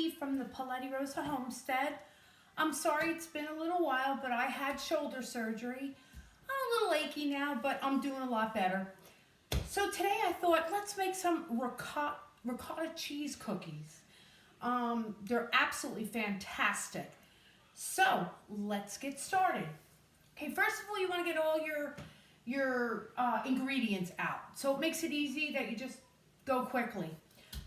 Becky from the Polettirosa Homestead. I'm sorry it's been a little while, but I had shoulder surgery. I'm a little achy now, but I'm doing a lot better. So today I thought, let's make some ricotta cheese cookies. They're absolutely fantastic. So let's get started. Okay, first of all, you want to get all your ingredients out. So it makes it easy that you just go quickly.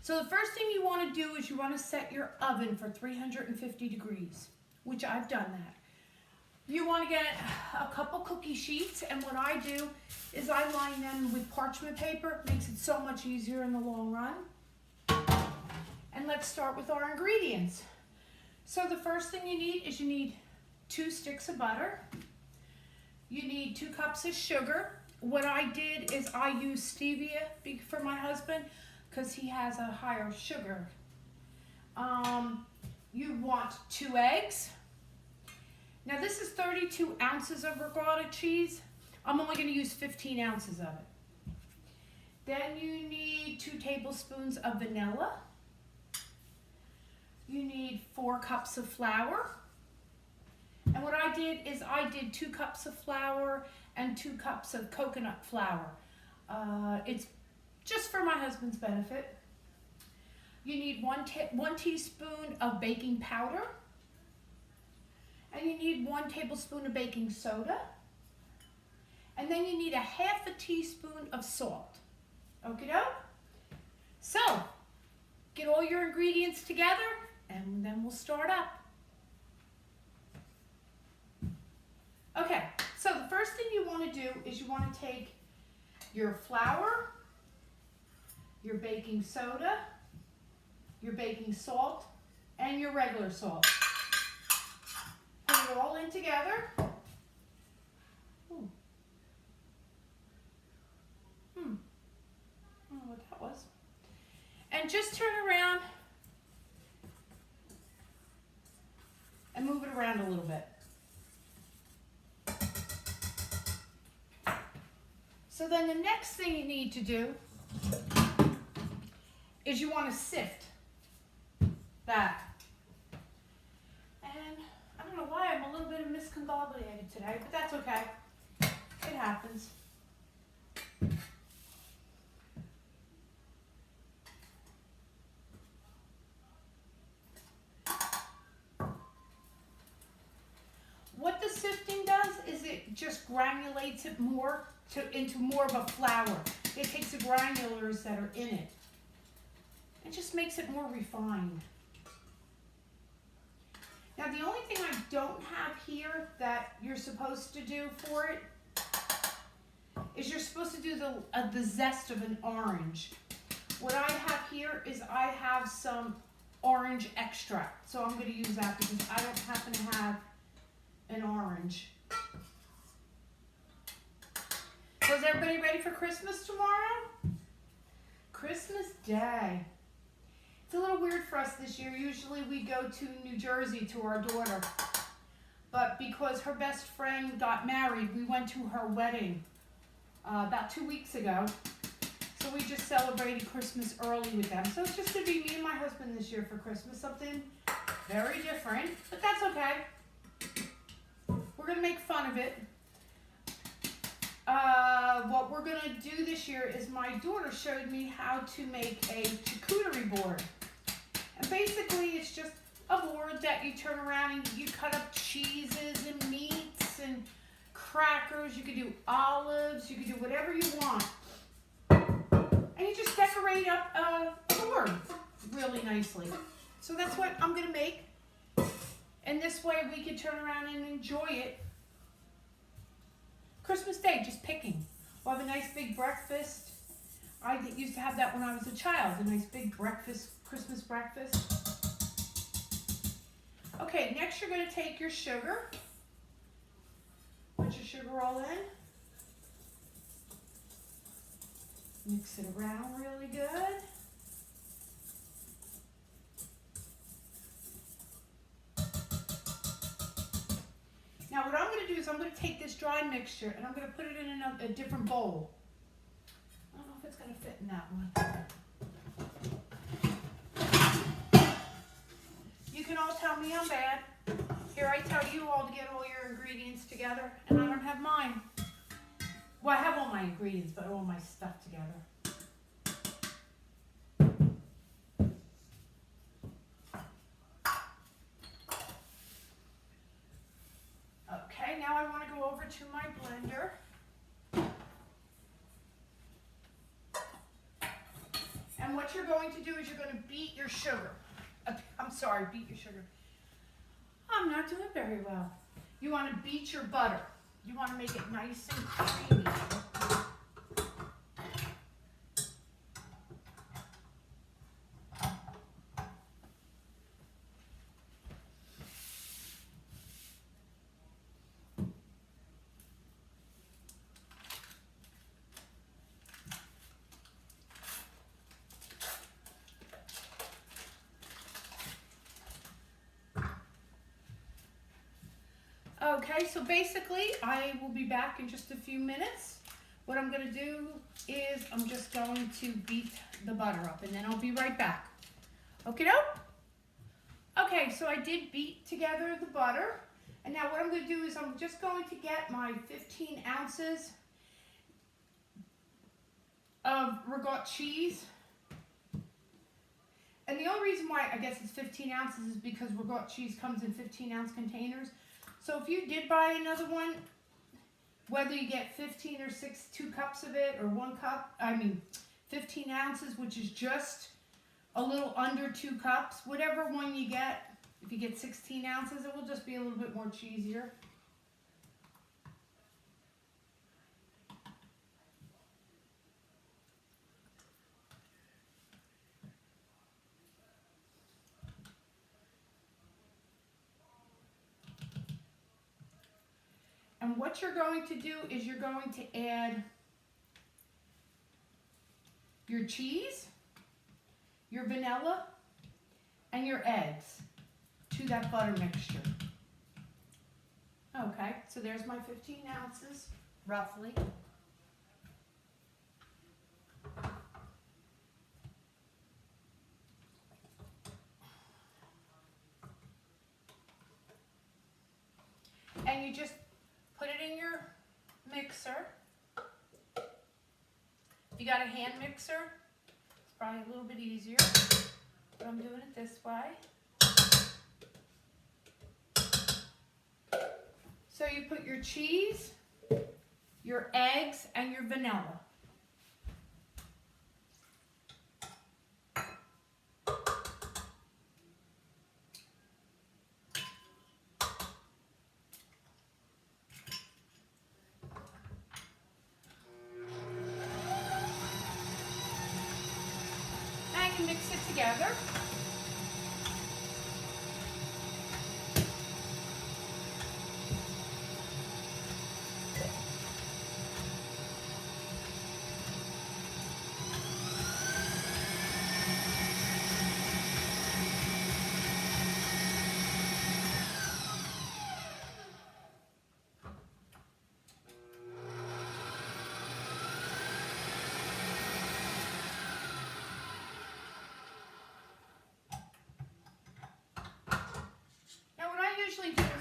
So the first thing you want to do is you want to set your oven for 350 degrees, which I've done that. You want to get a couple cookie sheets, and what I do is I line them with parchment paper. It makes it so much easier in the long run. And let's start with our ingredients. So the first thing you need is you need 2 sticks of butter. You need 2 cups of sugar. What I did is I used stevia for my husband because he has a higher sugar. You want 2 eggs. Now this is 32 ounces of ricotta cheese. I'm only going to use 15 ounces of it. Then you need 2 tablespoons of vanilla. You need 4 cups of flour. And what I did is I did 2 cups of flour and 2 cups of coconut flour. It's just for my husband's benefit. You need 1 teaspoon of baking powder. And you need 1 tablespoon of baking soda. And then you need a half a teaspoon of salt. Okie doke? So, get all your ingredients together and then we'll start up. Okay, so the first thing you want to do is you want to take your flour, your baking soda, your baking salt, and your regular salt. Put it all in together. I don't know what that was. And just turn around and move it around a little bit. So then the next thing you need to do is you want to sift that. And I don't know why I'm a little bit miscombobulated today, but that's okay. It happens. What the sifting does is it just granulates it more into more of a flour. It takes the granulars that are in it. It just makes it more refined. Now the only thing I don't have here that you're supposed to do for it is you're supposed to do the zest of an orange. What I have here is I have some orange extract. So I'm going to use that because I don't happen to have an orange. So is everybody ready for Christmas tomorrow? Christmas Day. It's a little weird for us this year. Usually we go to New Jersey to our daughter. But because her best friend got married, we went to her wedding about 2 weeks ago. So we just celebrated Christmas early with them. So it's just going to be me and my husband this year for Christmas. Something very different, but that's okay. We're going to make fun of it. What we're going to do this year is my daughter showed me how to make a charcuterie board. And basically it's just a board that you turn around and you cut up cheeses and meats and crackers. You could do olives. You could do whatever you want. And you just decorate up a board really nicely. So that's what I'm going to make. And this way we can turn around and enjoy it. Christmas Day, just picking. We'll have a nice big breakfast. I used to have that when I was a child, a nice big breakfast, Christmas breakfast. Okay, next you're going to take your sugar. Put your sugar all in. Mix it around really good. Now what I'm going to do is I'm going to take this dry mixture and I'm going to put it in a different bowl. I don't know if it's going to fit in that one. can all tell me I'm bad. Here, I tell you all to get all your ingredients together, and I don't have mine. Well, I have all my ingredients, but all my stuff together. Okay, now I want to go over to my blender. And what you're going to do is you're going to beat your sugar. Beat your sugar. I'm not doing very well. You want to beat your butter. You want to make it nice and creamy. Okay, so basically I will be back in just a few minutes. What I'm going to do is I'm just going to beat the butter up and then I'll be right back. Okay, Okay, so I did beat together the butter. And now what I'm going to do is I'm just going to get my 15 ounces of ricotta cheese. And the only reason why I guess it's 15 ounces is because ricotta cheese comes in 15-ounce containers. So if you did buy another one, whether you get 15 or 2 cups of it or 1 cup, 15 ounces, which is just a little under 2 cups, whatever one you get, if you get 16 ounces, it will just be a little bit more cheesier. And what you're going to do is you're going to add your cheese, your vanilla, and your eggs to that butter mixture. Okay, so there's my 15 ounces, roughly. And you just put it in your mixer. If you got a hand mixer, it's probably a little bit easier, but I'm doing it this way. So you put your cheese, your eggs, and your vanilla. Mix it together.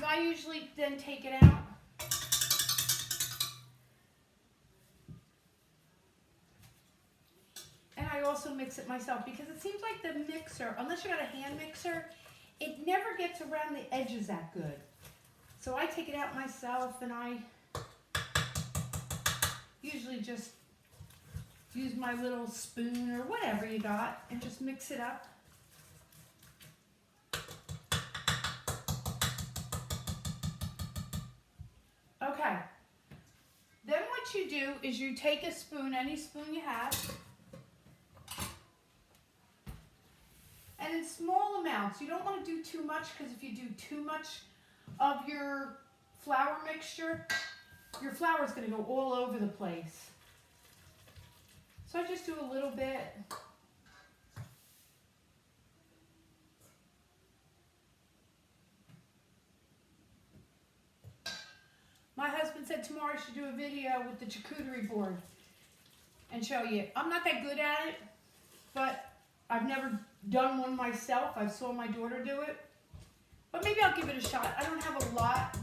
I usually then take it out. And I also mix it myself because it seems like the mixer, unless you got a hand mixer, it never gets around the edges that good. So I take it out myself and I usually just use my little spoon or whatever you got and just mix it up. Okay, then what you do is you take a spoon, any spoon you have, and in small amounts. You don't want to do too much because if you do too much of your flour mixture, your flour is going to go all over the place. So I just do a little bit. My husband said tomorrow I should do a video with the charcuterie board and show you. I'm not that good at it, but I've never done one myself. I saw my daughter do it. but maybe I'll give it a shot. I don't have a lot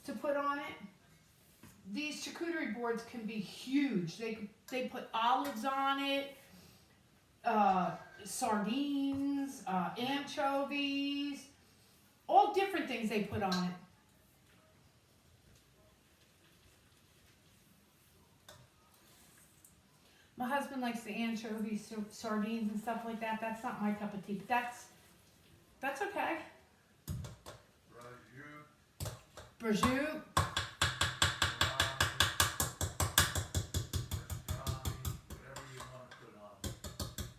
to put on it. These charcuterie boards can be huge. They put olives on it, sardines, anchovies, all different things they put on it. My husband likes the anchovies, sardines, and stuff like that. That's not my cup of tea, but that's okay. Prosciutto.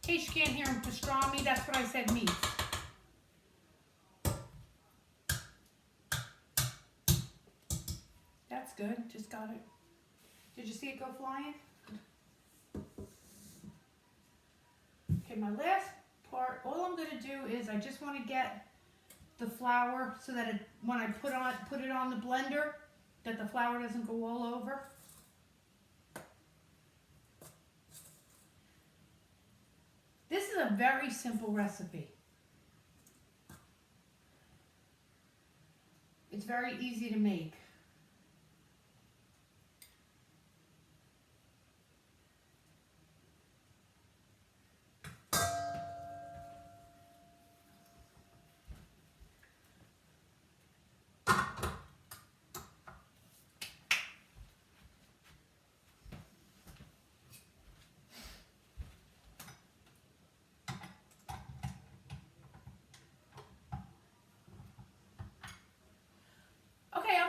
In case you can't hear him, pastrami, that's what I said, meat. That's good, just got it. Did you see it go flying? Okay, my last part, all I'm gonna do is I just wanna get the flour so that when I put it on the blender, that the flour doesn't go all over. This is a very simple recipe. It's very easy to make.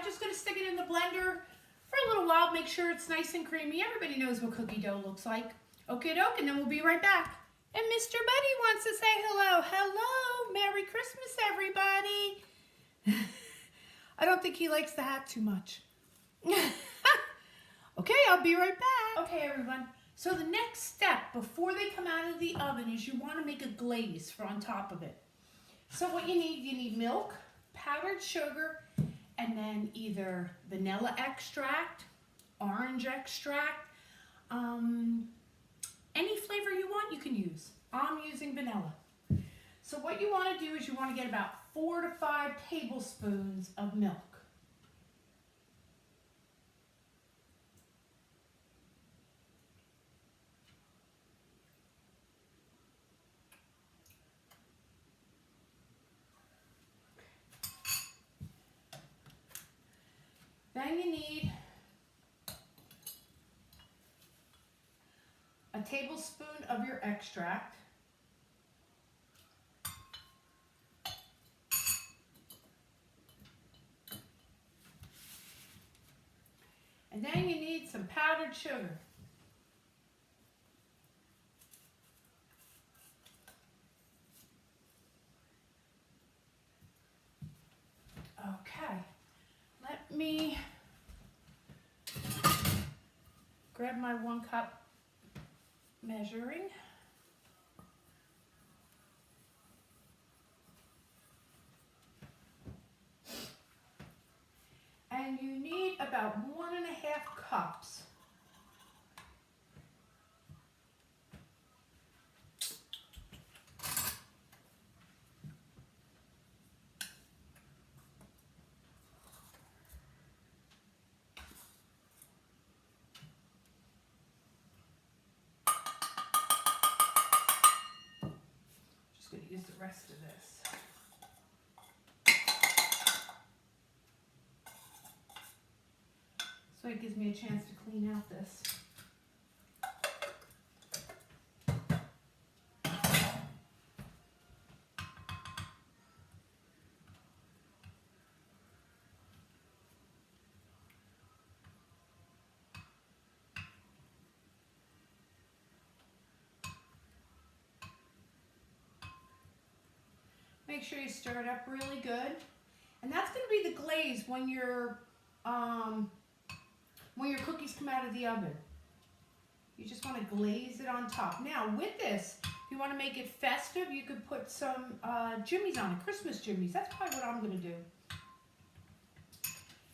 Just going to stick it in the blender for a little while, make sure it's nice and creamy. Everybody knows what cookie dough looks like. Okay, doke, and then we'll be right back. And Mr. Buddy wants to say hello. Hello, Merry Christmas, everybody. I don't think he likes the hat too much. Okay, I'll be right back. Okay, everyone. So the next step before they come out of the oven is you want to make a glaze for on top of it. So what you need milk, powdered sugar, and then either vanilla extract, orange extract, any flavor you want you can use. I'm using vanilla. So what you want to do is you want to get about 4 to 5 tablespoons of milk. Then you need a tablespoon of your extract. And then you need some powdered sugar. Okay. Let me grab my 1 cup measuring. And you need about 1.5 cups. Use the rest of this. So it gives me a chance to clean out this. Make sure you stir it up really good. And that's going to be the glaze when your cookies come out of the oven. You just want to glaze it on top. Now with this, if you want to make it festive, you could put some jimmies on it, Christmas jimmies. That's probably what I'm going to do.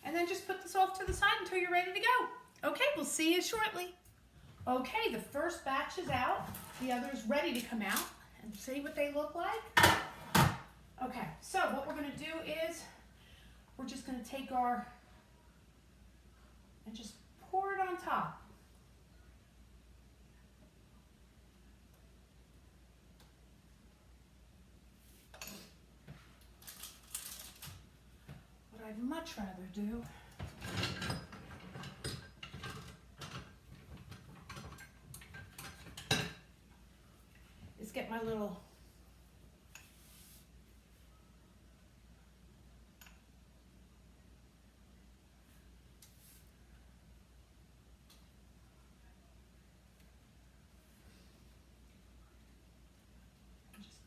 And then just put this off to the side until you're ready to go. Okay, we'll see you shortly. Okay, the first batch is out. The other's ready to come out. And see what they look like. Okay, so what we're going to do is we're just going to take our and just pour it on top. What I'd much rather do is get my little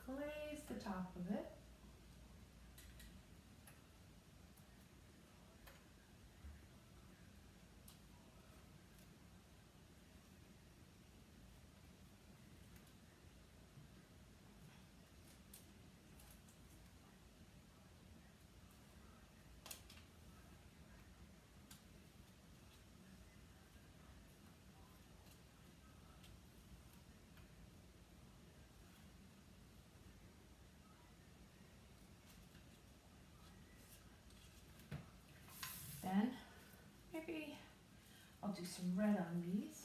glaze the top of it. Then maybe I'll do some red on these.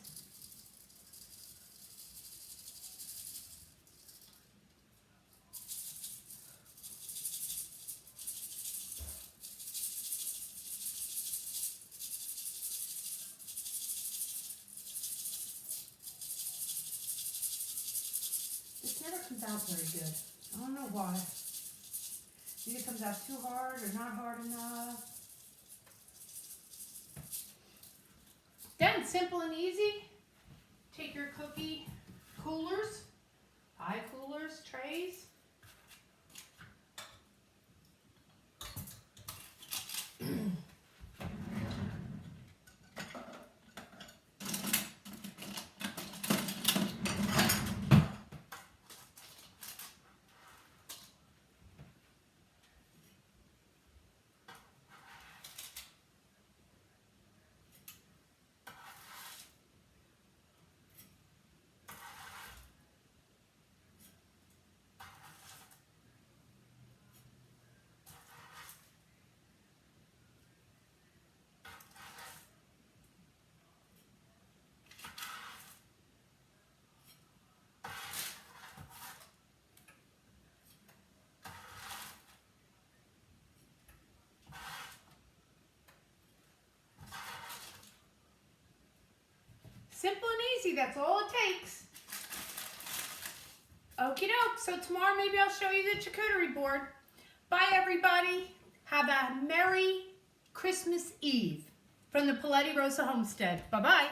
This never comes out very good. I don't know why. Maybe it comes out too hard or not hard enough. Then, simple and easy. Take your cookie coolers, pie coolers, trays. Simple and easy, that's all it takes. Okie doke, so tomorrow maybe I'll show you the charcuterie board. Bye everybody. Have a Merry Christmas Eve from the Polettirosa Homestead. Bye-bye.